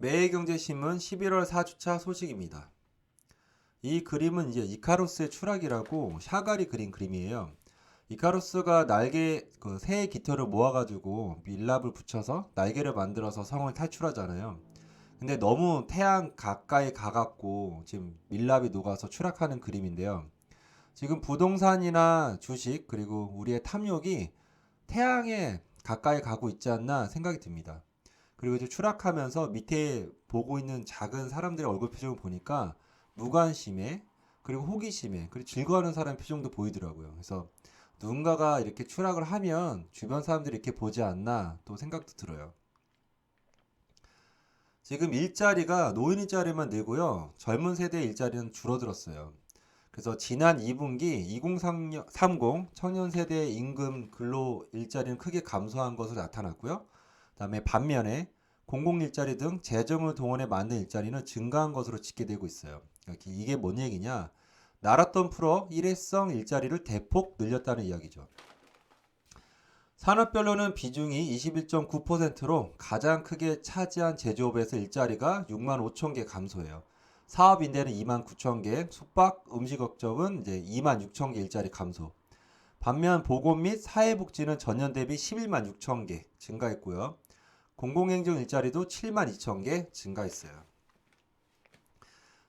매일경제신문 11월 4주차 소식입니다. 이 그림은 이제 이카루스의 추락이라고 샤갈이 그린 그림이에요. 이카루스가 날개, 새의 깃털을 모아가지고 밀랍을 붙여서 날개를 만들어서 성을 탈출하잖아요. 근데 너무 태양 가까이 가갖고 지금 밀랍이 녹아서 추락하는 그림인데요. 지금 부동산이나 주식 그리고 우리의 탐욕이 태양에 가까이 가고 있지 않나 생각이 듭니다. 그리고 이제 추락하면서 밑에 보고 있는 작은 사람들의 얼굴 표정을 보니까 무관심해, 그리고 호기심에, 그리고 즐거워하는 사람 표정도 보이더라고요. 그래서 누군가가 이렇게 추락을 하면 주변 사람들이 이렇게 보지 않나 또 생각도 들어요. 지금 일자리가 노인 일자리만 늘고요. 젊은 세대 일자리는 줄어들었어요. 그래서 지난 2분기 2030 청년 세대 임금 근로 일자리는 크게 감소한 것으로 나타났고요. 그다음에 반면에 공공 일자리 등 재정을 동원해 만든 일자리는 증가한 것으로 집계되고 있어요. 이게 뭔 얘기냐? 날았던 풀어 일회성 일자리를 대폭 늘렸다는 이야기죠. 산업별로는 비중이 21.9%로 가장 크게 차지한 제조업에서 일자리가 6만 5천 개 감소해요. 사업인대는 2만 9천 개, 숙박, 음식업종은 이제 2만 6천 개 일자리 감소. 반면 보건 및 사회복지는 전년 대비 11만 6천 개 증가했고요. 공공행정 일자리도 7만 2천 개 증가했어요.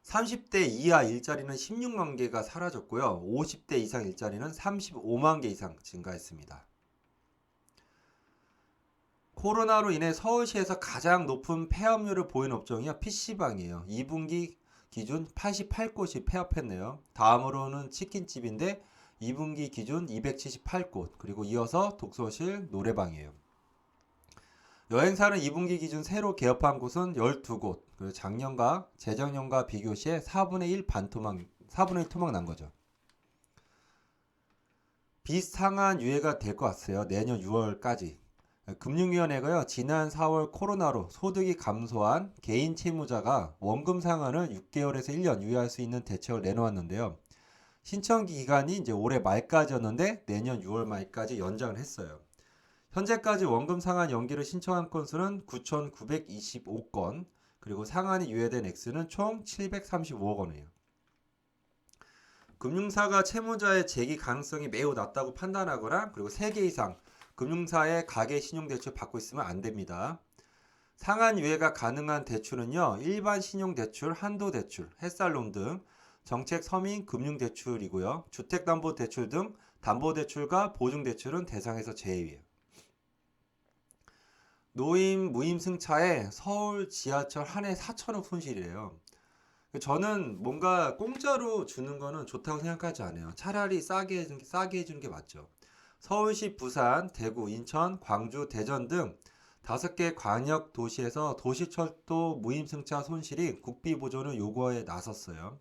30대 이하 일자리는 16만 개가 사라졌고요. 50대 이상 일자리는 35만 개 이상 증가했습니다. 코로나로 인해 서울시에서 가장 높은 폐업률을 보인 업종이 PC방이에요. 2분기 기준 88곳이 폐업했네요. 다음으로는 치킨집인데 2분기 기준 278곳, 그리고 이어서 독서실, 노래방이에요. 여행사는 2분기 기준 새로 개업한 곳은 12곳, 그리고 작년과 재작년과 비교 시에 4분의 1 4분의 1 토막 난 거죠. 비슷한 유예가 될 것 같아요. 내년 6월까지. 금융위원회가요, 지난 4월 코로나로 소득이 감소한 개인 채무자가 원금 상환을 6개월에서 1년 유예할 수 있는 대책을 내놓았는데요. 신청 기간이 이제 올해 말까지였는데 내년 6월 말까지 연장을 했어요. 현재까지 원금 상환 연기를 신청한 건수는 9,925건, 그리고 상환이 유예된 액수는 총 735억 원이에요. 금융사가 채무자의 재기 가능성이 매우 낮다고 판단하거나 그리고 3개 이상 금융사의 가계 신용대출 받고 있으면 안 됩니다. 상환 유예가 가능한 대출은요, 일반 신용대출, 한도대출, 햇살론 등 정책 서민 금융대출이고요. 주택담보대출 등 담보대출과 보증대출은 대상에서 제외예요. 노임 무임승차에 서울 지하철 한 해 4천억 손실이래요. 저는 뭔가 공짜로 주는 거는 좋다고 생각하지 않아요. 차라리 싸게 해주는 게 맞죠. 서울시, 부산, 대구, 인천, 광주, 대전 등 5개 광역 도시에서 도시철도 무임승차 손실이 국비 보존을 요구에 나섰어요.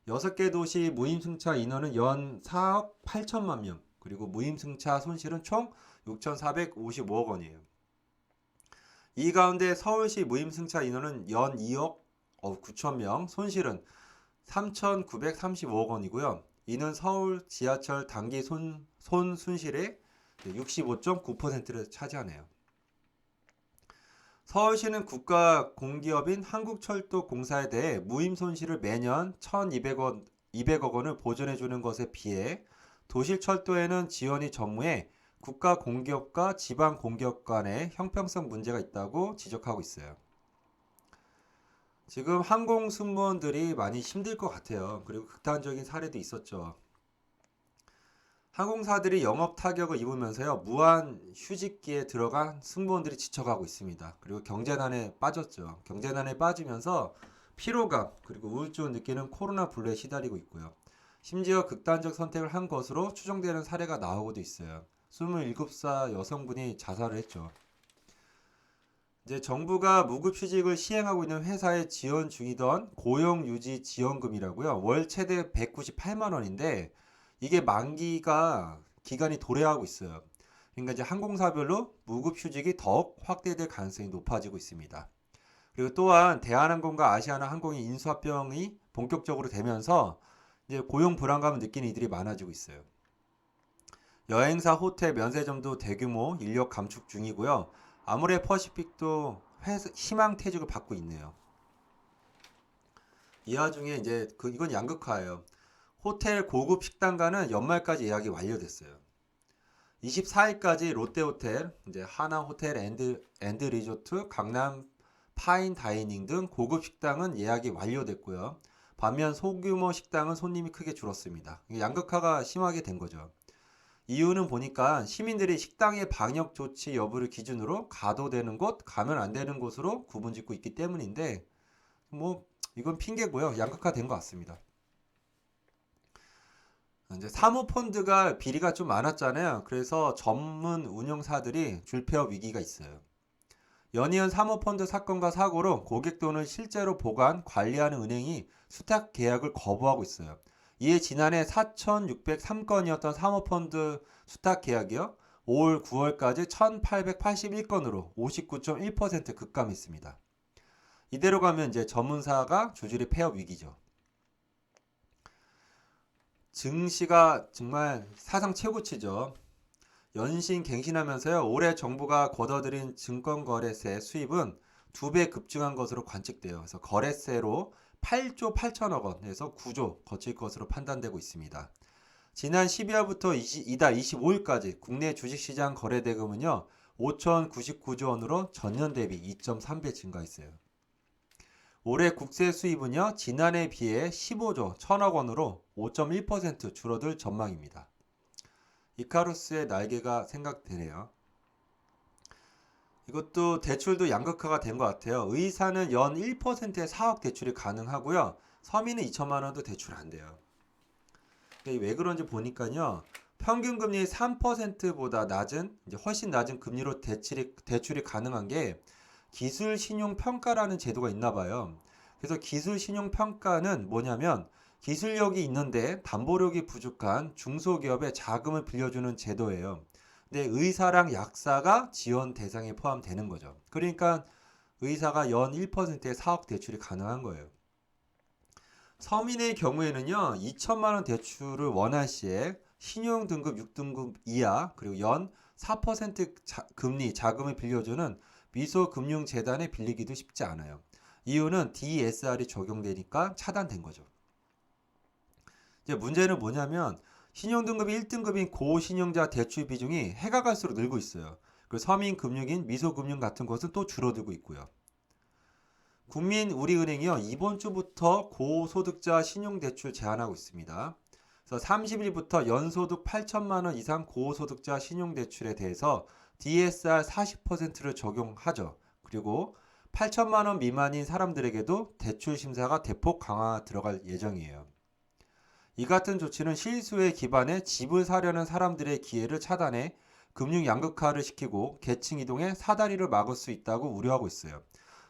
6개 도시 무임승차 인원은 연 4억 8천만 명, 그리고 무임승차 손실은 총 6,455억 원이에요. 이 가운데 서울시 무임승차 인원은 연 2억 9천 명, 손실은 3,935억 원이고요. 이는 서울 지하철 단기 손실의 65.9%를 차지하네요. 서울시는 국가 공기업인 한국철도공사에 대해 무임 손실을 매년 1,200억 원을 보전해 주는 것에 비해 도시철도에는 지원이 전무해 국가 공기업과 지방 공기업 간의 형평성 문제가 있다고 지적하고 있어요. 지금 항공 승무원들이 많이 힘들 것 같아요. 그리고 극단적인 사례도 있었죠. 항공사들이 영업 타격을 입으면서요, 무한 휴직기에 들어간 승무원들이 지쳐가고 있습니다. 그리고 경제난에 빠졌죠. 경제난에 빠지면서 피로감 그리고 우울증을 느끼는 코로나 블루에 시달리고 있고요. 심지어 극단적 선택을 한 것으로 추정되는 사례가 나오고도 있어요. 27살 여성분이 자살을 했죠. 이제 정부가 무급휴직을 시행하고 있는 회사에 지원 중이던 고용유지 지원금이라고요. 월 최대 198만 원인데 이게 만기가 기간이 도래하고 있어요. 그러니까 이제 항공사별로 무급휴직이 더욱 확대될 가능성이 높아지고 있습니다. 그리고 또한 대한항공과 아시아나항공의 인수합병이 본격적으로 되면서 이제 고용 불안감을 느끼는 이들이 많아지고 있어요. 여행사, 호텔, 면세점도 대규모 인력 감축 중이고요. 아모레 퍼시픽도 희망퇴직을 받고 있네요. 이 와중에 이제 이건 양극화예요. 호텔 고급 식당가는 연말까지 예약이 완료됐어요. 24일까지 롯데호텔, 이제 하나호텔 앤드 리조트, 강남 파인 다이닝 등 고급 식당은 예약이 완료됐고요. 반면 소규모 식당은 손님이 크게 줄었습니다. 양극화가 심하게 된 거죠. 이유는 보니까 시민들이 식당의 방역 조치 여부를 기준으로 가도 되는 곳, 가면 안 되는 곳으로 구분짓고 있기 때문인데, 뭐 이건 핑계고요. 양극화된 것 같습니다. 이제 사모펀드가 비리가 좀 많았잖아요. 그래서 전문 운용사들이 줄폐업 위기가 있어요. 연이은 사모펀드 사건과 사고로 고객 돈을 실제로 보관, 관리하는 은행이 수탁 계약을 거부하고 있어요. 이에 지난해 4,603건이었던 사모펀드 수탁 계약이요. 올 9월까지 1,881건으로 59.1% 급감했습니다. 이대로 가면 이제 전문사가 줄줄이 폐업 위기죠. 증시가 정말 사상 최고치죠. 연신 갱신하면서요. 올해 정부가 걷어들인 증권거래세 수입은 2배 급증한 것으로 관측돼요. 그래서 거래세로 8조 8천억 원에서 9조 거칠 것으로 판단되고 있습니다. 지난 12월부터 이달 25일까지 국내 주식시장 거래대금은요. 5,099조 원으로 전년 대비 2.3배 증가했어요. 올해 국세 수입은요. 지난해에 비해 15조 1천억 원으로 5.1% 줄어들 전망입니다. 이카루스의 날개가 생각되네요. 이것도 대출도 양극화가 된 것 같아요. 의사는 연 1%의 4억 대출이 가능하고요. 서민은 2천만 원도 대출 안 돼요. 왜 그런지 보니까요. 평균 금리 3%보다 낮은, 이제 훨씬 낮은 금리로 대출이 가능한 게 기술 신용 평가라는 제도가 있나 봐요. 그래서 기술 신용 평가는 뭐냐면 기술력이 있는데 담보력이 부족한 중소기업에 자금을 빌려주는 제도예요. 근데 의사랑 약사가 지원 대상에 포함되는 거죠. 그러니까 의사가 연 1%의 4억 대출이 가능한 거예요. 서민의 경우에는요. 2천만 원 대출을 원할 시에 신용 등급 6등급 이하 그리고 연 4% 금리 자금을 빌려주는 미소금융재단에 빌리기도 쉽지 않아요. 이유는 DSR이 적용되니까 차단된 거죠. 이제 문제는 뭐냐면 신용등급이 1등급인 고신용자 대출 비중이 해가 갈수록 늘고 있어요. 그리고 서민금융인 미소금융 같은 것은 또 줄어들고 있고요. 국민우리은행이요 이번 주부터 고소득자 신용대출 제한하고 있습니다. 그래서 30일부터 연소득 8천만 원 이상 고소득자 신용대출에 대해서 DSR 40%를 적용하죠. 그리고 8천만 원 미만인 사람들에게도 대출 심사가 대폭 강화 들어갈 예정이에요. 이 같은 조치는 실수에 기반해 집을 사려는 사람들의 기회를 차단해 금융 양극화를 시키고 계층 이동의 사다리를 막을 수 있다고 우려하고 있어요.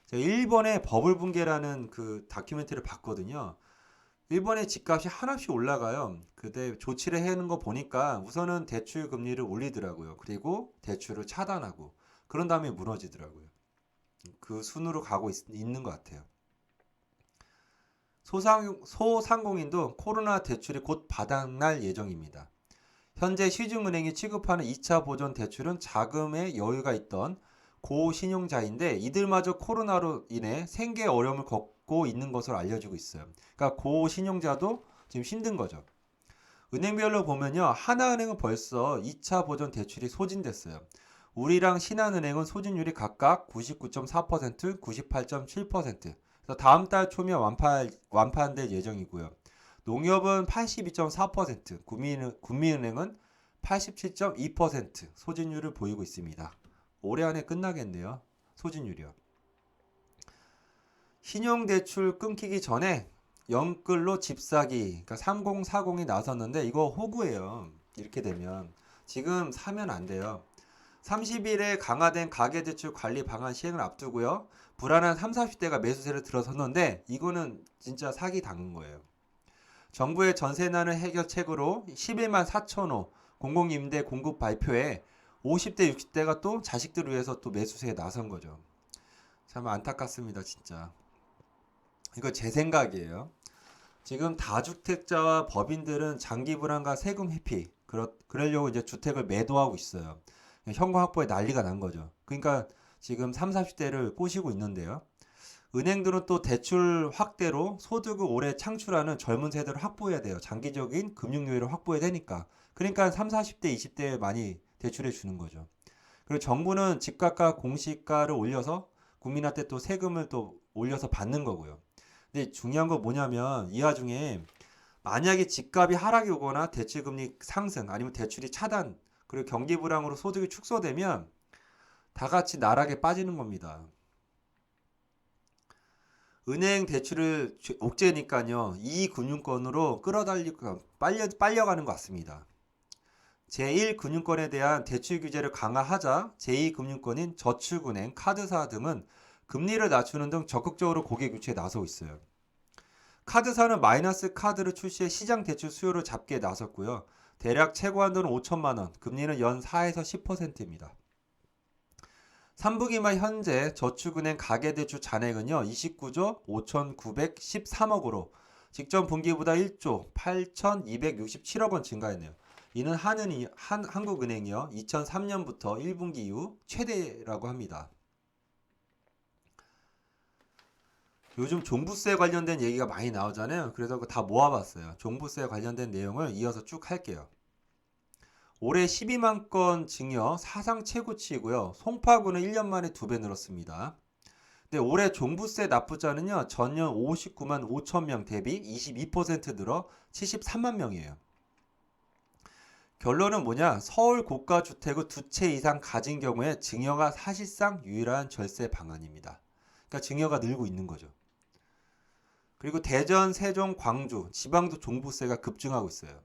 제가 일본의 버블 붕괴라는 그 다큐멘터리를 봤거든요. 일본의 집값이 한없이 올라가요. 그때 조치를 해는 거 보니까 우선은 대출 금리를 올리더라고요. 그리고 대출을 차단하고 그런 다음에 무너지더라고요. 그 순으로 가고 있는 것 같아요. 소상공인도 코로나 대출이 곧 바닥날 예정입니다. 현재 시중은행이 취급하는 2차 보존 대출은 자금에 여유가 있던 고신용자인데 이들마저 코로나로 인해 생계 어려움을 겪고 있는 것으로 알려지고 있어요. 그러니까 고신용자도 지금 힘든 거죠. 은행별로 보면요. 하나은행은 벌써 2차 보존 대출이 소진됐어요. 우리랑 신한은행은 소진율이 각각 99.4%, 98.7%. 그래서 다음 달 초면 완판될 예정이고요. 농협은 82.4%, 국민은행은 87.2% 소진율을 보이고 있습니다. 올해 안에 끝나겠네요. 소진율이요. 신용대출 끊기기 전에 영끌로 집 사기, 그러니까 3040이 나섰는데 이거 호구예요. 이렇게 되면 지금 사면 안 돼요. 30일에 강화된 가계대출 관리 방안 시행을 앞두고요. 불안한 30, 40대가 매수세를 들어섰는데 이거는 진짜 사기 당한 거예요. 정부의 전세난을 해결책으로 11만 4천호 공공임대 공급 발표에 50대, 60대가 또 자식들을 위해서 또 매수세에 나선 거죠. 참 안타깝습니다, 진짜. 이거 제 생각이에요. 지금 다주택자와 법인들은 장기 불안과 세금 회피, 그러려고 이제 주택을 매도하고 있어요. 현금 확보에 난리가 난 거죠. 그러니까 지금 30, 40대를 꼬시고 있는데요. 은행들은 또 대출 확대로 소득을 오래 창출하는 젊은 세대를 확보해야 돼요. 장기적인 금융 요율을 확보해야 되니까. 그러니까 30, 40대, 20대에 많이 대출해 주는 거죠. 그리고 정부는 집값과 공시가를 올려서 국민한테 또 세금을 또 올려서 받는 거고요. 근데 중요한 건 뭐냐면 이 와중에 만약에 집값이 하락이 오거나 대출금리 상승 아니면 대출이 차단 그리고 경기 불황으로 소득이 축소되면 다 같이 나락에 빠지는 겁니다. 은행 대출을 옥죄니까요. 이 금융권으로 끌어달리고 빨려가는 것 같습니다. 제1금융권에 대한 대출 규제를 강화하자 제2금융권인 저축은행, 카드사 등은 금리를 낮추는 등 적극적으로 고객 유치에 나서고 있어요. 카드사는 마이너스 카드를 출시해 시장 대출 수요를 잡기에 나섰고요. 대략 최고 한도는 5천만 원, 금리는 연 4에서 10%입니다. 3분기말 현재 저축은행 가계대출 잔액은요 29조 5,913억으로 직전 분기보다 1조 8,267억 원 증가했네요. 이는 한국은행이요 2003년부터 1분기 이후 최대라고 합니다. 요즘 종부세 관련된 얘기가 많이 나오잖아요. 그래서 그거 다 모아봤어요. 종부세 관련된 내용을 이어서 쭉 할게요. 올해 12만 건 증여 사상 최고치이고요. 송파구는 1년 만에 2배 늘었습니다. 근데 올해 종부세 납부자는요. 전년 59만 5천 명 대비 22% 늘어 73만 명이에요. 결론은 뭐냐? 서울 고가 주택을 2채 이상 가진 경우에 증여가 사실상 유일한 절세 방안입니다. 그러니까 증여가 늘고 있는 거죠. 그리고 대전, 세종, 광주, 지방도 종부세가 급증하고 있어요.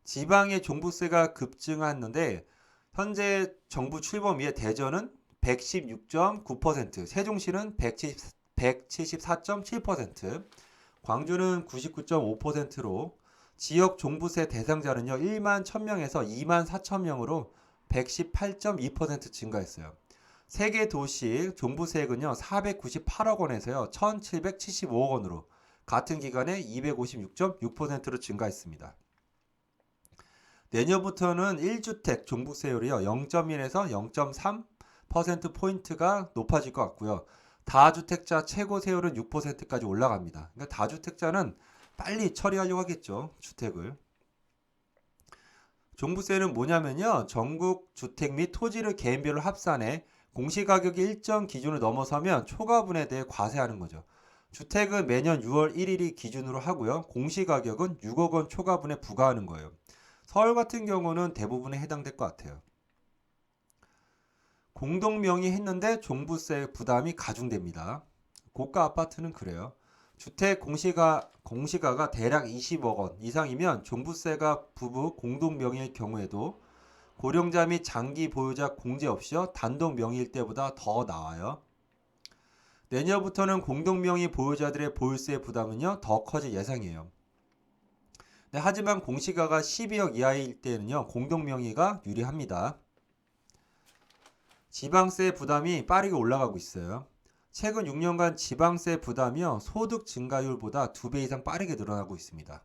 지방의 종부세가 급증하는데 현재 정부 출범 이에 대전은 116.9%, 세종시는 174.7%, 광주는 99.5%로 지역 종부세 대상자는요 1만 1000명에서 2만 4000명으로 118.2% 증가했어요. 세개 도시 종부세액은요 498억 원에서요 1775억 원으로 같은 기간에 256.6%로 증가했습니다. 내년부터는 1주택 종부세율이요 0.1에서 0.3%포인트가 높아질 것 같고요. 다주택자 최고 세율은 6%까지 올라갑니다. 그러니까 다주택자는 빨리 처리하려고 하겠죠. 주택을. 종부세는 뭐냐면요. 전국 주택 및 토지를 개인별로 합산해 공시가격이 일정 기준을 넘어서면 초과분에 대해 과세하는 거죠. 주택은 매년 6월 1일이 기준으로 하고요. 공시가격은 6억 원 초과분에 부과하는 거예요. 서울 같은 경우는 대부분에 해당될 것 같아요. 공동명의 했는데 종부세 부담이 가중됩니다. 고가 아파트는 그래요. 주택 공시가가 대략 20억 원 이상이면 종부세가 부부 공동 명의일 경우에도 고령자 및 장기 보유자 공제 없이요 단독 명의일 때보다 더 나와요. 내년부터는 공동 명의 보유자들의 보유세 부담은요 더 커질 예상이에요. 네, 하지만 공시가가 12억 이하일 때는요 공동 명의가 유리합니다. 지방세 부담이 빠르게 올라가고 있어요. 최근 6년간 지방세 부담이요 소득 증가율보다 2배 이상 빠르게 늘어나고 있습니다.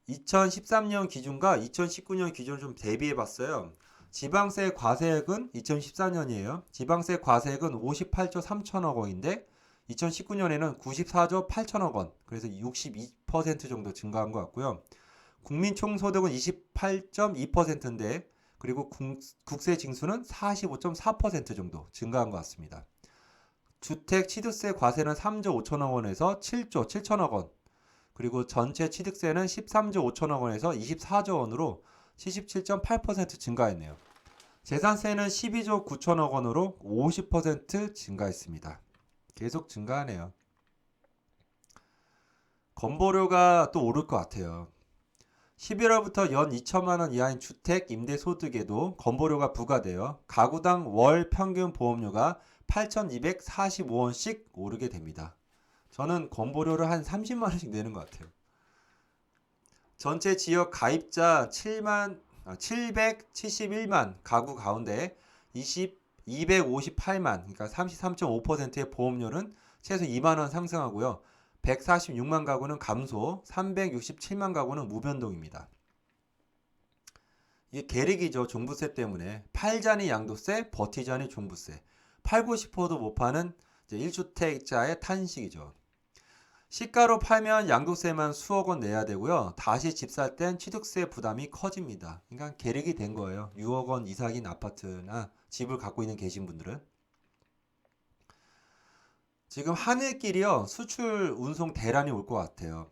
2013년 기준과 2019년 기준을 좀 대비해 봤어요. 지방세 과세액은 2014년이에요. 지방세 과세액은 58조 3천억 원인데 2019년에는 94조 8천억 원. 그래서 62% 정도 증가한 것 같고요. 국민 총소득은 28.2%인데 그리고 국세 징수는 45.4% 정도 증가한 것 같습니다. 주택 취득세 과세는 3조 5천억 원에서 7조 7천억 원. 그리고 전체 취득세는 13조 5천억 원에서 24조 원으로 77.8% 증가했네요. 재산세는 12조 9천억 원으로 50% 증가했습니다. 계속 증가하네요. 건보료가 또 오를 것 같아요. 11월부터 연 2천만 원 이하인 주택 임대소득에도 건보료가 부과되어 가구당 월 평균 보험료가 8,245원씩 오르게 됩니다. 저는 건보료를 한 30만 원씩 내는 것 같아요. 전체 지역 가입자 771만 가구 가운데 258만 그러니까 33.5%의 보험료는 최소 2만 원 상승하고요. 146만 가구는 감소, 367만 가구는 무변동입니다. 이게 계륵이죠. 종부세 때문에. 팔자니 양도세, 버티자니 종부세. 팔고 싶어도 못 파는 이제 1주택자의 탄식이죠. 시가로 팔면 양도세만 수억 원 내야 되고요. 다시 집 살 땐 취득세 부담이 커집니다. 그러니까 계륵이 된 거예요. 6억 원 이상인 아파트나 집을 갖고 있는 계신 분들은. 지금 하늘길이요. 수출 운송 대란이 올 것 같아요.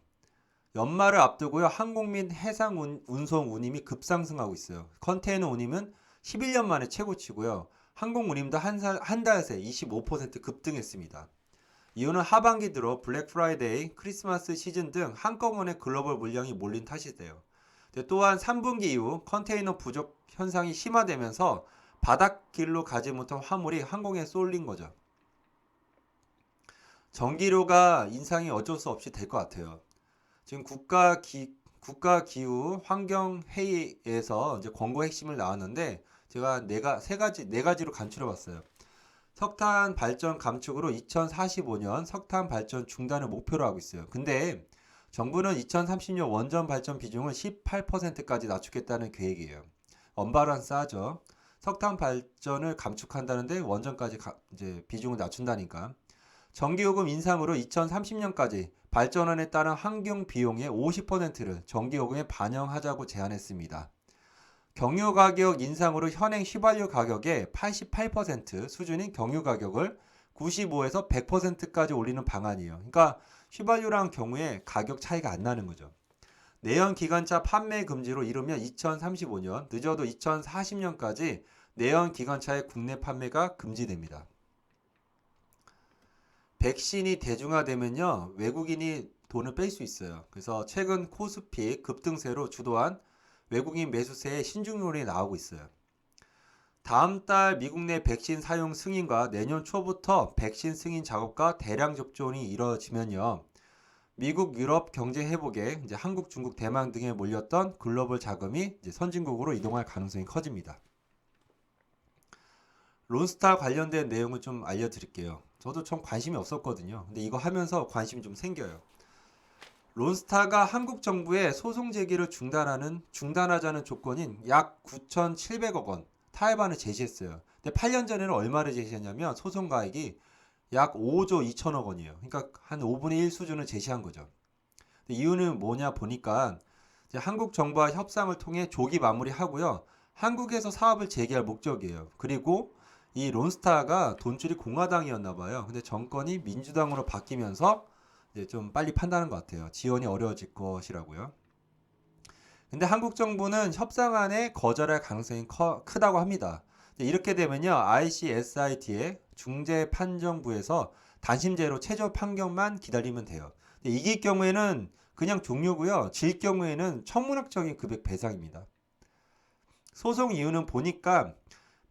연말을 앞두고요. 항공 및 해상 운송 운임이 급상승하고 있어요. 컨테이너 운임은 11년 만에 최고치고요. 항공 운임도 한 달 새 25% 급등했습니다. 이유는 하반기 들어 블랙 프라이데이, 크리스마스 시즌 등 한꺼번에 글로벌 물량이 몰린 탓이돼요. 또한 3분기 이후 컨테이너 부족 현상이 심화되면서 바닷길로 가지 못한 화물이 항공에 쏠린 거죠. 전기료가 인상이 어쩔 수 없이 될 것 같아요. 지금 국가기후 환경회의에서 이제 권고 핵심을 나왔는데 제가 네 가지로 간추려 봤어요. 석탄 발전 감축으로 2045년 석탄 발전 중단을 목표로 하고 있어요. 근데 정부는 2030년 원전 발전 비중을 18%까지 낮추겠다는 계획이에요. 언밸런스하죠. 석탄 발전을 감축한다는데 원전까지 이제 비중을 낮춘다니까. 전기요금 인상으로 2030년까지 발전원에 따른 환경 비용의 50%를 전기요금에 반영하자고 제안했습니다. 경유 가격 인상으로 현행 휘발유 가격의 88% 수준인 경유 가격을 95에서 100%까지 올리는 방안이에요. 그러니까 휘발유랑 경유의 가격 차이가 안 나는 거죠. 내연 기관차 판매 금지로 이르면 2035년, 늦어도 2040년까지 내연 기관차의 국내 판매가 금지됩니다. 백신이 대중화되면요, 외국인이 돈을 뺄 수 있어요. 그래서 최근 코스피 급등세로 주도한 외국인 매수세의 신중론이 나오고 있어요. 다음 달 미국 내 백신 사용 승인과 내년 초부터 백신 승인 작업과 대량 접종이 이뤄지면요, 미국, 유럽 경제 회복에 이제 한국, 중국, 대만 등에 몰렸던 글로벌 자금이 이제 선진국으로 이동할 가능성이 커집니다. 론스타 관련된 내용을 좀 알려드릴게요. 저도 좀 관심이 없었거든요. 근데 이거 하면서 관심이 좀 생겨요. 론스타가 한국 정부의 소송 제기를 중단하자는 조건인 약 9,700억 원 타협안을 제시했어요. 근데 8년 전에는 얼마를 제시했냐면 소송 가액이 약 5조 2천억 원이에요. 그러니까 한 5분의 1 수준을 제시한 거죠. 이유는 뭐냐 보니까 이제 한국 정부와 협상을 통해 조기 마무리하고요. 한국에서 사업을 재개할 목적이에요. 그리고 이 론스타가 돈줄이 공화당이었나 봐요. 근데 정권이 민주당으로 바뀌면서 이제 좀 빨리 판단한 것 같아요. 지원이 어려워질 것이라고요. 근데 한국 정부는 협상안에 거절할 가능성이 크다고 합니다. 이렇게 되면요, ICSIT의 중재판정부에서 단심제로 최저 판결만 기다리면 돼요. 이길 경우에는 그냥 종료고요. 질 경우에는 천문학적인 금액 배상입니다. 소송 이유는 보니까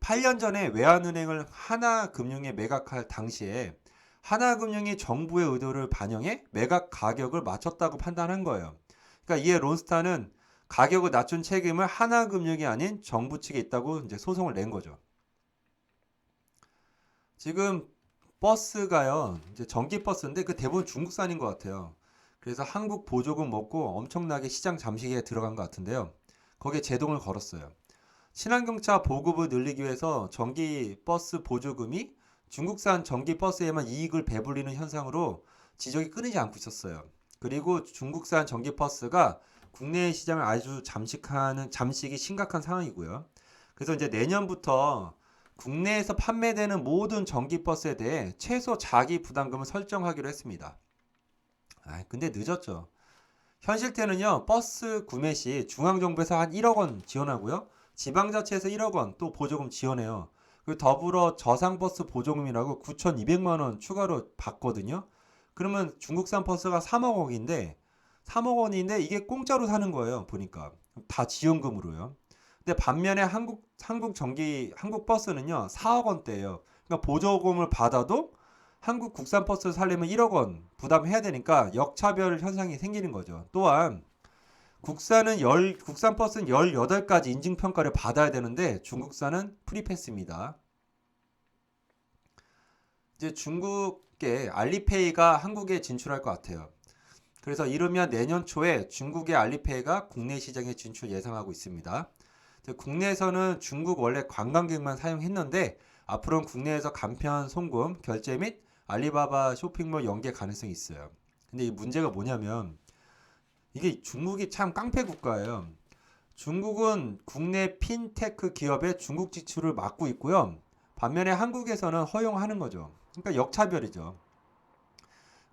8년 전에 외환은행을 하나금융에 매각할 당시에 하나금융이 정부의 의도를 반영해 매각 가격을 맞췄다고 판단한 거예요. 그러니까 이에 론스타는 가격을 낮춘 책임을 하나금융이 아닌 정부 측에 있다고 이제 소송을 낸 거죠. 지금 버스가요, 이제 전기버스인데 그 대부분 중국산인 것 같아요. 그래서 한국 보조금 먹고 엄청나게 시장 잠식에 들어간 것 같은데요. 거기에 제동을 걸었어요. 친환경차 보급을 늘리기 위해서 전기버스 보조금이 중국산 전기버스에만 이익을 배불리는 현상으로 지적이 끊이지 않고 있었어요. 그리고 중국산 전기버스가 국내 시장을 아주 잠식이 심각한 상황이고요. 그래서 이제 내년부터 국내에서 판매되는 모든 전기버스에 대해 최소 자기 부담금을 설정하기로 했습니다. 근데 늦었죠. 현실태는요, 버스 구매 시 중앙정부에서 한 1억 원 지원하고요. 지방자치에서 1억 원 또 보조금 지원해요. 그리고 더불어 저상버스 보조금이라고 9,200만 원 추가로 받거든요. 그러면 중국산 버스가 3억 원인데 이게 공짜로 사는 거예요. 보니까 다 지원금으로요. 근데 반면에 한국 버스는요 4억 원대예요. 그러니까 보조금을 받아도 한국 국산 버스를 살려면 1억 원 부담해야 되니까 역차별 현상이 생기는 거죠. 또한 국산 버스는 18가지 인증평가를 받아야 되는데 중국산은 프리패스입니다. 이제 중국의 알리페이가 한국에 진출할 것 같아요. 그래서 이르면 내년 초에 중국의 알리페이가 국내 시장에 진출 예상하고 있습니다. 국내에서는 중국 원래 관광객만 사용했는데 앞으로는 국내에서 간편 송금, 결제 및 알리바바 쇼핑몰 연계 가능성이 있어요. 근데 이 문제가 뭐냐면 이게 중국이 참 깡패 국가예요. 중국은 국내 핀테크 기업의 중국 지출을 막고 있고요. 반면에 한국에서는 허용하는 거죠. 그러니까 역차별이죠.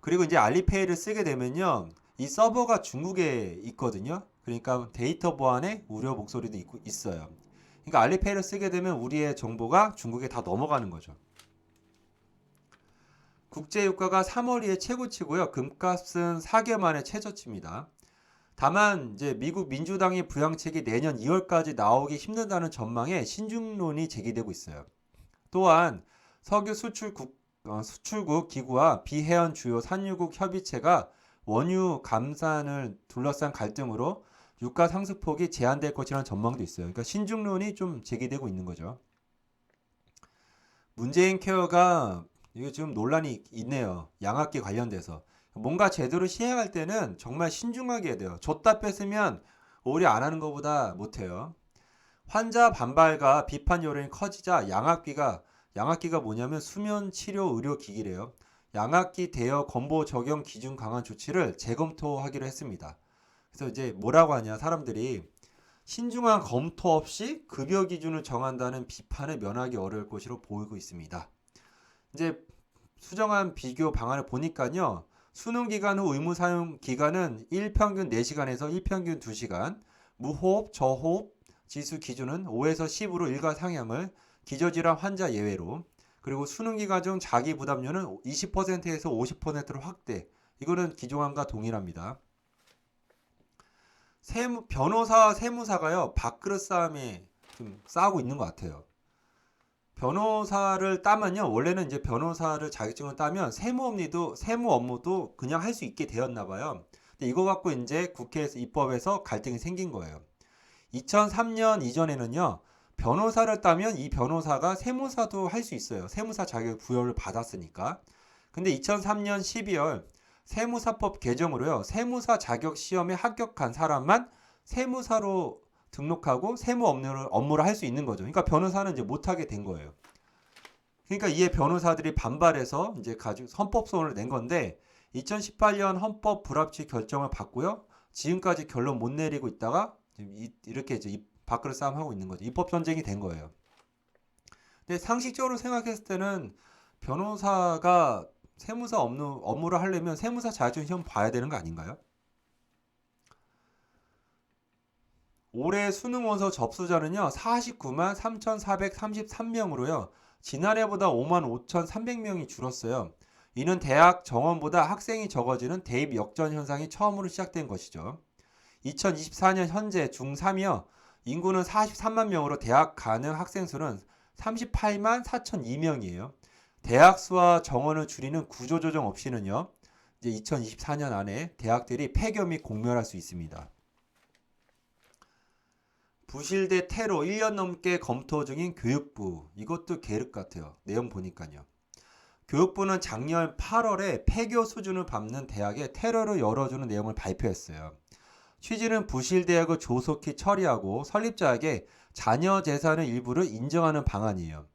그리고 이제 알리페이를 쓰게 되면요. 이 서버가 중국에 있거든요. 그러니까 데이터 보안에 우려 목소리도 있어요. 그러니까 알리페이를 쓰게 되면 우리의 정보가 중국에 다 넘어가는 거죠. 국제유가가 3월 2일 최고치고요. 금값은 4개월 만에 최저치입니다. 다만 이제 미국 민주당의 부양책이 내년 2월까지 나오기 힘들다는 전망에 신중론이 제기되고 있어요. 또한 석유 수출국 기구와 비해연 주요 산유국 협의체가 원유 감산을 둘러싼 갈등으로 유가 상승폭이 제한될 것이라는 전망도 있어요. 그러니까 신중론이 좀 제기되고 있는 거죠. 문재인 케어가 이게 지금 논란이 있네요. 양압기 관련돼서. 뭔가 제대로 시행할 때는 정말 신중하게 해야 돼요. 줬다 뺐으면 오히려 안 하는 것보다 못해요. 환자 반발과 비판 여론이 커지자 양압기가 뭐냐면 수면 치료 의료 기기래요. 양압기 대여 건보 적용 기준 강화 조치를 재검토하기로 했습니다. 그래서 이제 뭐라고 하냐 사람들이 신중한 검토 없이 급여 기준을 정한다는 비판을 면하기 어려울 것으로 보이고 있습니다. 이제 수정한 비교 방안을 보니까요. 수능 기간 후 의무 사용 기간은 1평균 4시간에서 1평균 2시간, 무호흡, 저호흡 지수 기준은 5에서 10으로 일가 상향을 기저질환 환자 예외로, 그리고 수능 기간 중 자기 부담료는 20%에서 50%로 확대. 이거는 기존안과 동일합니다. 변호사 세무사가요. 밥그릇 싸움에 좀 싸우고 있는 것 같아요. 변호사를 따면요. 원래는 이제 변호사를 자격증을 따면 세무 업무도 그냥 할 수 있게 되었나 봐요. 근데 이거 갖고 이제 국회에서 입법에서 갈등이 생긴 거예요. 2003년 이전에는요. 변호사를 따면 이 변호사가 세무사도 할 수 있어요. 세무사 자격 부여를 받았으니까. 근데 2003년 12월 세무사법 개정으로요. 세무사 자격 시험에 합격한 사람만 세무사로 등록하고 세무 업무를 할 수 있는 거죠. 그러니까 변호사는 이제 못하게 된 거예요. 그러니까 이에 변호사들이 반발해서 이제 가지고 헌법소원을 낸 건데 2018년 헌법 불합치 결정을 받고요. 지금까지 결론 못 내리고 있다가 이렇게 이제 밥그릇 싸움 하고 있는 거죠. 입법 전쟁이 된 거예요. 근데 상식적으로 생각했을 때는 변호사가 세무사 업무를 하려면 세무사 자격증 시험 봐야 되는 거 아닌가요? 올해 수능 원서 접수자는요 49만 3,433명으로요 지난해보다 5만 5,300명이 줄었어요. 이는 대학 정원보다 학생이 적어지는 대입 역전 현상이 처음으로 시작된 것이죠. 2024년 현재 중3이요 인구는 43만 명으로 대학 가능 학생 수는 38만 4,002명이에요. 대학 수와 정원을 줄이는 구조조정 없이는요 이제 2024년 안에 대학들이 폐교 및 공멸할 수 있습니다. 부실대 테러 1년 넘게 검토 중인 교육부. 이것도 계륵 같아요. 내용 보니까요. 교육부는 작년 8월에 폐교 수준을 밟는 대학에 테러를 열어주는 내용을 발표했어요. 취지는 부실대학을 조속히 처리하고 설립자에게 자녀 재산의 일부를 인정하는 방안이에요.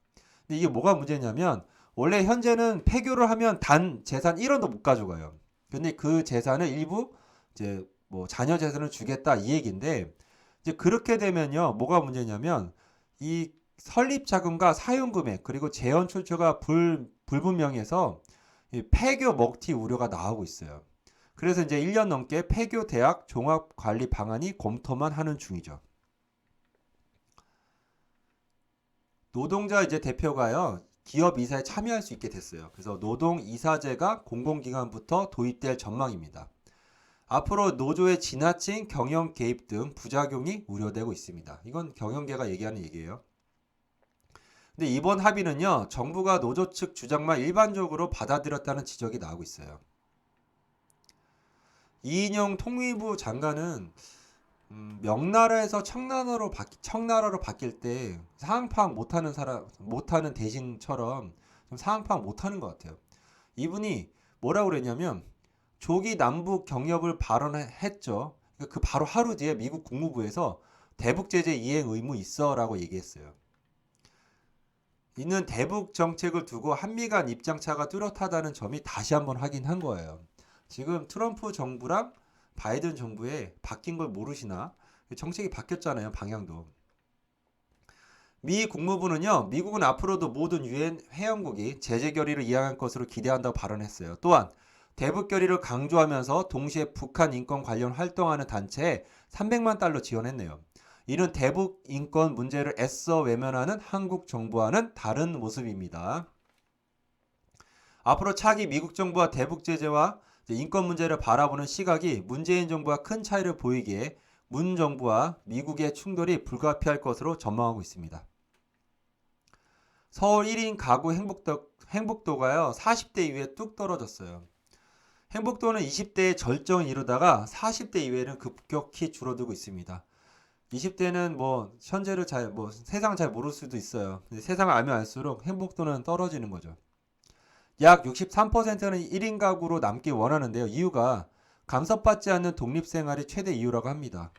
근데 이게 뭐가 문제냐면 원래 현재는 폐교를 하면 단 재산 1원도 못 가져가요. 근데 그 재산을 일부 이제 뭐 자녀 재산을 주겠다 이 얘기인데 이제 그렇게 되면요. 뭐가 문제냐면 이 설립 자금과 사용 금액 그리고 재원 출처가 불분명해서 이 폐교 먹튀 우려가 나오고 있어요. 그래서 이제 1년 넘게 폐교 대학 종합 관리 방안이 검토만 하는 중이죠. 노동자 이제 대표가요. 기업 이사에 참여할 수 있게 됐어요. 그래서 노동 이사제가 공공기관부터 도입될 전망입니다. 앞으로 노조의 지나친 경영 개입 등 부작용이 우려되고 있습니다. 이건 경영계가 얘기하는 얘기예요. 근데 이번 합의는요. 정부가 노조 측 주장만 일반적으로 받아들였다는 지적이 나오고 있어요. 이인영 통일부 장관은 명나라에서 청나라로 바뀔 때 상황 파악 못하는 대신처럼 좀 상황 파악 못하는 것 같아요. 이분이 뭐라고 그랬냐면 조기 남북 경협을 발언했죠. 그 바로 하루 뒤에 미국 국무부에서 대북 제재 이행 의무 있어라고 얘기했어요. 이는 대북 정책을 두고 한미 간 입장차가 뚜렷하다는 점이 다시 한번 확인한 거예요. 지금 트럼프 정부랑 바이든 정부에 바뀐 걸 모르시나? 정책이 바뀌었잖아요, 방향도. 미 국무부는요, 미국은 앞으로도 모든 유엔 회원국이 제재 결의를 이행할 것으로 기대한다고 발언했어요. 또한 대북 결의를 강조하면서 동시에 북한 인권 관련 활동하는 단체에 300만 달러 지원했네요. 이는 대북 인권 문제를 애써 외면하는 한국 정부와는 다른 모습입니다. 앞으로 차기 미국 정부와 대북 제재와 인권 문제를 바라보는 시각이 문재인 정부와 큰 차이를 보이기에 문 정부와 미국의 충돌이 불가피할 것으로 전망하고 있습니다. 서울 1인 가구 행복도가요 40대 이후에 뚝 떨어졌어요. 행복도는 20대의 절정을 이루다가 40대 이후에는 급격히 줄어들고 있습니다. 20대는 뭐 현재를 세상 잘 모를 수도 있어요. 근데 세상을 알면 알수록 행복도는 떨어지는 거죠. 약 63%는 1인 가구로 남기 원하는데요. 이유가 감섭받지 않는 독립생활이 최대 이유라고 합니다.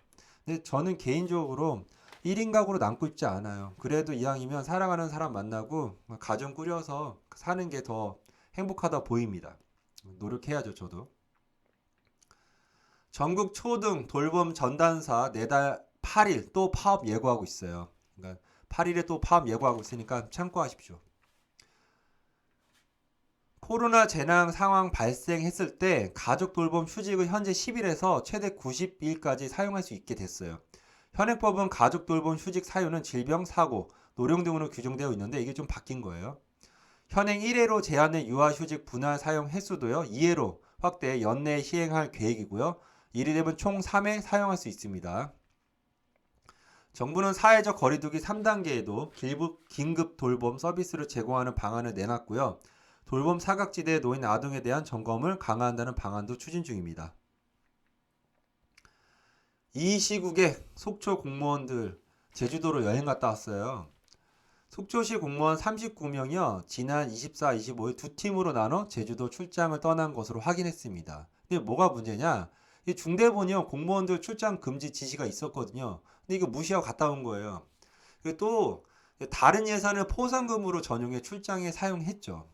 근데 저는 개인적으로 1인 가구로 남고 싶지 않아요. 그래도 이왕이면 사랑하는 사람 만나고 가정 꾸려서 사는 게 더 행복하다 보입니다. 노력해야죠, 저도. 전국 초등 돌봄 전단사 내달 8일 또 파업 예고하고 있어요. 그러니까 8일에 또 파업 예고하고 있으니까 참고하십시오. 코로나 재난 상황 발생했을 때 가족 돌봄 휴직을 현재 10일에서 최대 90일까지 사용할 수 있게 됐어요. 현행법은 가족 돌봄 휴직 사유는 질병, 사고, 노령 등으로 규정되어 있는데 이게 좀 바뀐 거예요. 현행 1회로 제한된 유아휴직 분할 사용 횟수도요 2회로 확대 연내에 시행할 계획이고요. 이리 되면 총 3회 사용할 수 있습니다. 정부는 사회적 거리두기 3단계에도 긴급 돌봄 서비스를 제공하는 방안을 내놨고요. 돌봄 사각지대에 놓인 아동에 대한 점검을 강화한다는 방안도 추진 중입니다. 이 시국에 속초 공무원들 제주도로 여행 갔다 왔어요. 속초시 공무원 39명이요. 지난 24, 25일 두 팀으로 나눠 제주도 출장을 떠난 것으로 확인했습니다. 근데 뭐가 문제냐? 이 중대본이요. 공무원들 출장 금지 지시가 있었거든요. 근데 이거 무시하고 갔다 온 거예요. 그리고 또 다른 예산을 포상금으로 전용해 출장에 사용했죠.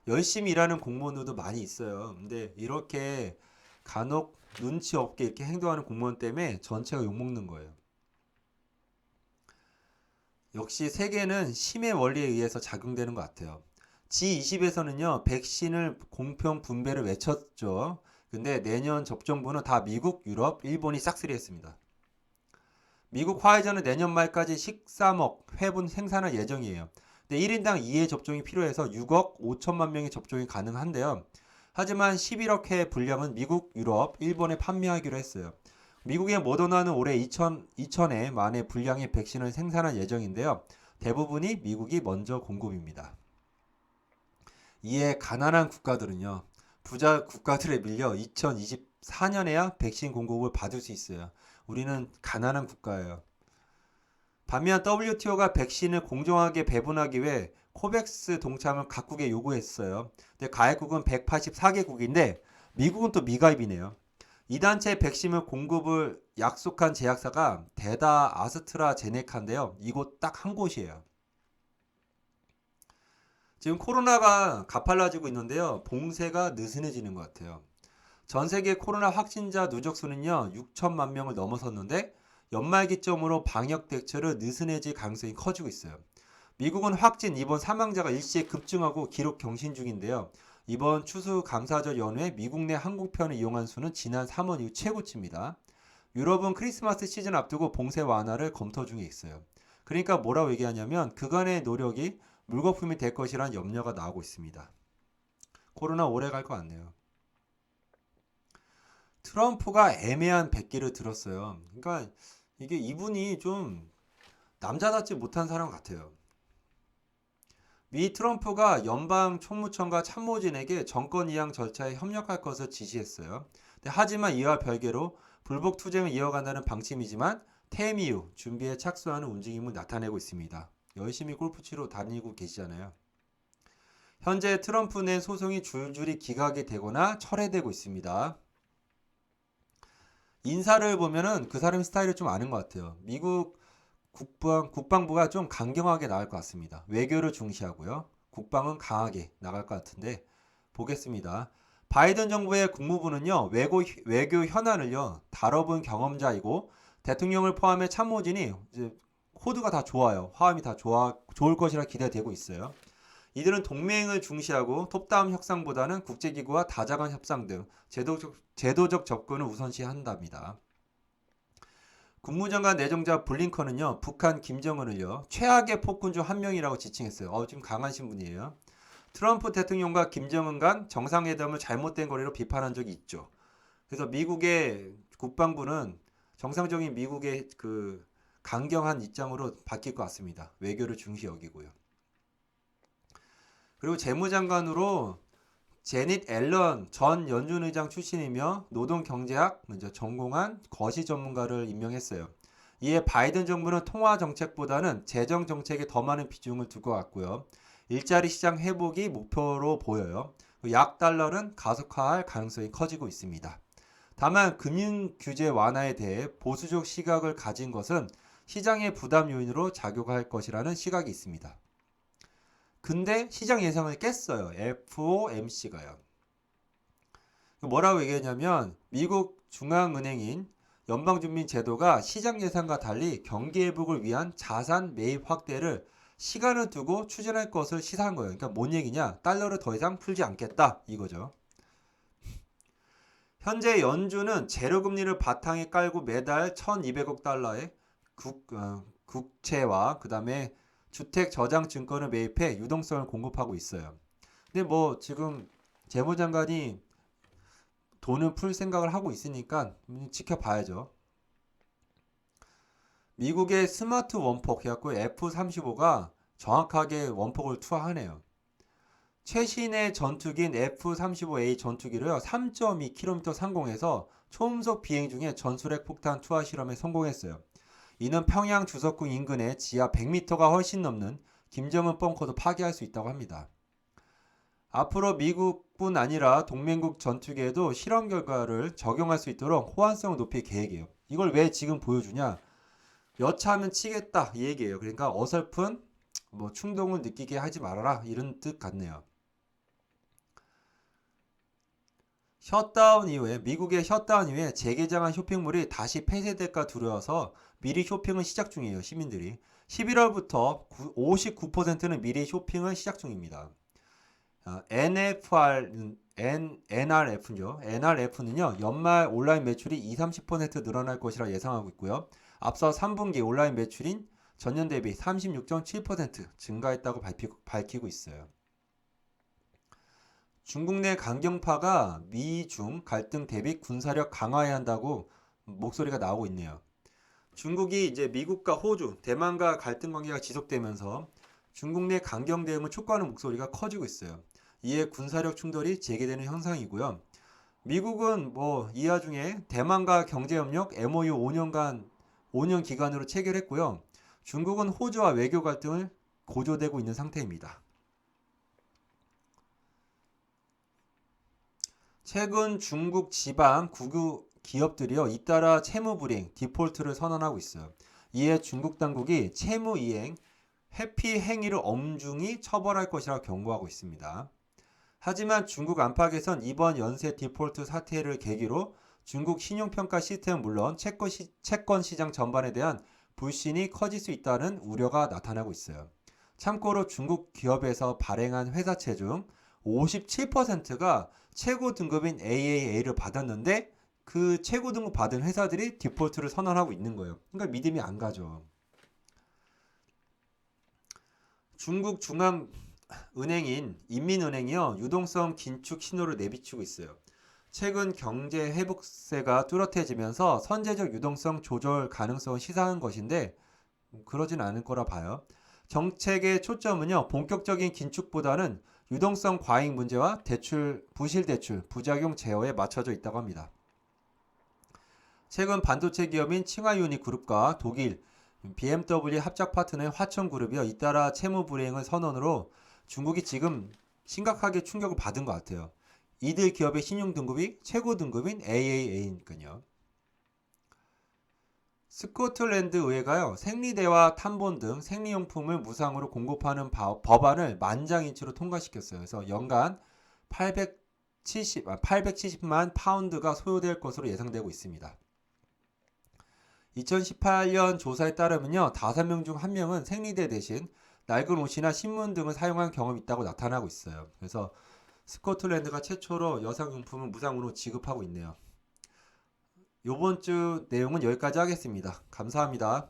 열심히 일하는 공무원들도 많이 있어요. 근데 이렇게 간혹 눈치 없게 이렇게 행동하는 공무원 때문에 전체가 욕먹는 거예요. 역시 세계는 힘의 원리에 의해서 작용되는 것 같아요. G20에서는요, 백신을 공평 분배를 외쳤죠. 근데 내년 접종분은 다 미국, 유럽, 일본이 싹쓸이 했습니다. 미국 화이자는 내년 말까지 13억 회분 생산할 예정이에요. 근데 1인당 2회 접종이 필요해서 6억 5천만 명의 접종이 가능한데요. 하지만 11억 회 분량은 미국, 유럽, 일본에 판매하기로 했어요. 미국의 모더나는 올해 2,000회 만의 분량의 백신을 생산할 예정인데요. 대부분이 미국이 먼저 공급입니다. 이에 가난한 국가들은요. 부자 국가들에 밀려 2024년에야 백신 공급을 받을 수 있어요. 우리는 가난한 국가예요. 반면 WTO가 백신을 공정하게 배분하기 위해 코백스 동참을 각국에 요구했어요. 근데 가입국은 184개국인데 미국은 또 미가입이네요. 이 단체 백신을 공급을 약속한 제약사가 대다 아스트라제네카인데요. 이곳 딱 한 곳이에요. 지금 코로나가 가팔라지고 있는데요. 봉쇄가 느슨해지는 것 같아요. 전 세계 코로나 확진자 누적 수는요. 6천만 명을 넘어섰는데 연말 기점으로 방역 대처를 느슨해질 가능성이 커지고 있어요. 미국은 확진, 입원, 사망자가 일시에 급증하고 기록 경신 중인데요. 이번 추수감사절 연휴에 미국 내 항공편을 이용한 수는 지난 3월 이후 최고치입니다. 유럽은 크리스마스 시즌 앞두고 봉쇄 완화를 검토 중에 있어요. 그러니까 뭐라고 얘기하냐면 그간의 노력이 물거품이 될 것이라는 염려가 나오고 있습니다. 코로나 오래 갈 것 같네요. 트럼프가 애매한 백기를 들었어요. 그러니까 이게 이분이 좀 남자답지 못한 사람 같아요. 미 트럼프가 연방 총무청과 참모진에게 정권 이양 절차에 협력할 것을 지시했어요. 하지만 이와 별개로 불복 투쟁을 이어간다는 방침이지만 퇴임 이후 준비에 착수하는 움직임을 나타내고 있습니다. 열심히 골프 치러 다니고 계시잖아요. 현재 트럼프 낸 소송이 줄줄이 기각이 되거나 철회되고 있습니다. 인사를 보면은 그 사람 스타일을 좀 아는 것 같아요. 미국 국방부가 좀 강경하게 나갈 것 같습니다. 외교를 중시하고요. 국방은 강하게 나갈 것 같은데 보겠습니다. 바이든 정부의 국무부는요, 외교 현안을요, 다뤄본 경험자이고 대통령을 포함해 참모진이 이제 코드가 다 좋아요. 화음이 다 좋을 것이라 기대되고 있어요. 이들은 동맹을 중시하고 톱다운 협상보다는 국제기구와 다자간 협상 등 제도적 접근을 우선시한답니다. 국무장관 내정자 블링컨은요, 북한 김정은을요, 최악의 폭군 중 한 명이라고 지칭했어요. 지금 강하신 분이에요. 트럼프 대통령과 김정은 간 정상회담을 잘못된 거리로 비판한 적이 있죠. 그래서 미국의 국방부는 정상적인 미국의 그 강경한 입장으로 바뀔 것 같습니다. 외교를 중시 여기고요. 그리고 재무장관으로 제닛 앨런 전 연준의장 출신이며 노동경제학 먼저 전공한 거시 전문가를 임명했어요. 이에 바이든 정부는 통화 정책보다는 재정 정책에 더 많은 비중을 둘 것 같고요. 일자리 시장 회복이 목표로 보여요. 약 달러는 가속화할 가능성이 커지고 있습니다. 다만 금융 규제 완화에 대해 보수적 시각을 가진 것은 시장의 부담 요인으로 작용할 것이라는 시각이 있습니다. 근데 시장 예상을 깼어요. FOMC가요. 뭐라고 얘기했냐면 미국 중앙은행인 연방준비제도가 시장 예상과 달리 경기 회복을 위한 자산 매입 확대를 시간을 두고 추진할 것을 시사한 거예요. 그러니까 뭔 얘기냐? 달러를 더 이상 풀지 않겠다 이거죠. 현재 연준은 제로금리를 바탕에 깔고 매달 1,200억 달러의 국채와 그 다음에 주택 저장 증권을 매입해 유동성을 공급하고 있어요. 근데 뭐 지금 재무장관이 돈을 풀 생각을 하고 있으니까 지켜봐야죠. 미국의 스마트 원폭 해갖고 F-35가 정확하게 원폭을 투하하네요. 최신의 전투기인 F-35A 전투기를요 3.2km 상공에서 초음속 비행 중에 전술핵 폭탄 투하 실험에 성공했어요. 이는 평양 주석궁 인근의 지하 100m가 훨씬 넘는 김정은 벙커도 파괴할 수 있다고 합니다. 앞으로 미국뿐 아니라 동맹국 전투기에도 실험 결과를 적용할 수 있도록 호환성을 높일 계획이에요. 이걸 왜 지금 보여주냐? 여차하면 치겠다 이 얘기예요. 그러니까 어설픈 충동을 느끼게 하지 말아라 이런 뜻 같네요. 미국의 셧다운 이후에 재개장한 쇼핑몰이 다시 폐쇄될까 두려워서 미리 쇼핑을 시작 중이에요. 시민들이 11월부터 59%는 미리 쇼핑을 시작 중입니다. NRF는요 연말 온라인 매출이 20-30% 늘어날 것이라 예상하고 있고요. 앞서 3분기 온라인 매출인 전년 대비 36.7% 증가했다고 밝히고 있어요. 중국 내 강경파가 미중 갈등 대비 군사력 강화해야 한다고 목소리가 나오고 있네요. 중국이 이제 미국과 호주, 대만과 갈등 관계가 지속되면서 중국 내 강경 대응을 촉구하는 목소리가 커지고 있어요. 이에 군사력 충돌이 재개되는 현상이고요. 미국은 이 와중에 대만과 경제협력 MOU 5년 기간으로 체결했고요. 중국은 호주와 외교 갈등을 고조되고 있는 상태입니다. 최근 중국 지방 국유 기업들이요 잇따라 채무 불이행, 디폴트를 선언하고 있어요. 이에 중국 당국이 채무 이행, 회피 행위를 엄중히 처벌할 것이라고 경고하고 있습니다. 하지만 중국 안팎에선 이번 연쇄 디폴트 사태를 계기로 중국 신용평가 시스템은 물론 채권 시장 전반에 대한 불신이 커질 수 있다는 우려가 나타나고 있어요. 참고로 중국 기업에서 발행한 회사채 중 57%가 최고 등급인 AAA를 받았는데 그 최고 등급 받은 회사들이 디폴트를 선언하고 있는 거예요. 그러니까 믿음이 안 가죠. 중국 중앙은행인 인민은행이요 유동성 긴축 신호를 내비치고 있어요. 최근 경제 회복세가 뚜렷해지면서 선제적 유동성 조절 가능성을 시사한 것인데 그러진 않을 거라 봐요. 정책의 초점은요 본격적인 긴축보다는 유동성 과잉 문제와 부실 대출, 부작용 제어에 맞춰져 있다고 합니다. 최근 반도체 기업인 칭화유니그룹과 독일 BMW 합작 파트너의 화천그룹이요 잇따라 채무 불이행을 선언으로 중국이 지금 심각하게 충격을 받은 것 같아요. 이들 기업의 신용 등급이 최고 등급인 AAA니까요. 스코틀랜드 의회가요, 생리대와 탐본 등 생리용품을 무상으로 공급하는 법안을 만장일치로 통과시켰어요. 그래서 연간 870만 파운드가 소요될 것으로 예상되고 있습니다. 2018년 조사에 따르면요, 5명 중 1명은 생리대 대신 낡은 옷이나 신문 등을 사용한 경험이 있다고 나타나고 있어요. 그래서 스코틀랜드가 최초로 여성용품을 무상으로 지급하고 있네요. 요번 주 내용은 여기까지 하겠습니다. 감사합니다.